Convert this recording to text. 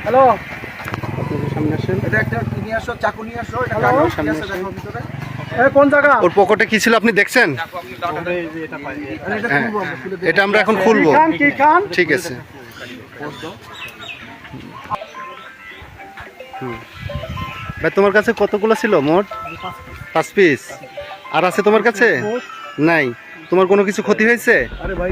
Hello, সামনে আসেন। এটা একটা নিয়ে আসো, চাকু নিয়ে আসো। এটা কাটো, ঠিক আছে? দেখো ভিতরে। কোন জায়গা? ওর পকেটে কি ছিল আপনি দেখছেন? এটা আমরা এখন খুলবো। কি খান? ঠিক আছে। ভাই তোমার কাছে কতগুলো ছিল মোট? 5 পিস। আর আছে তোমার কাছে? নাই। তোমার কোনো কিছু ক্ষতি হয়েছে? আরে ভাই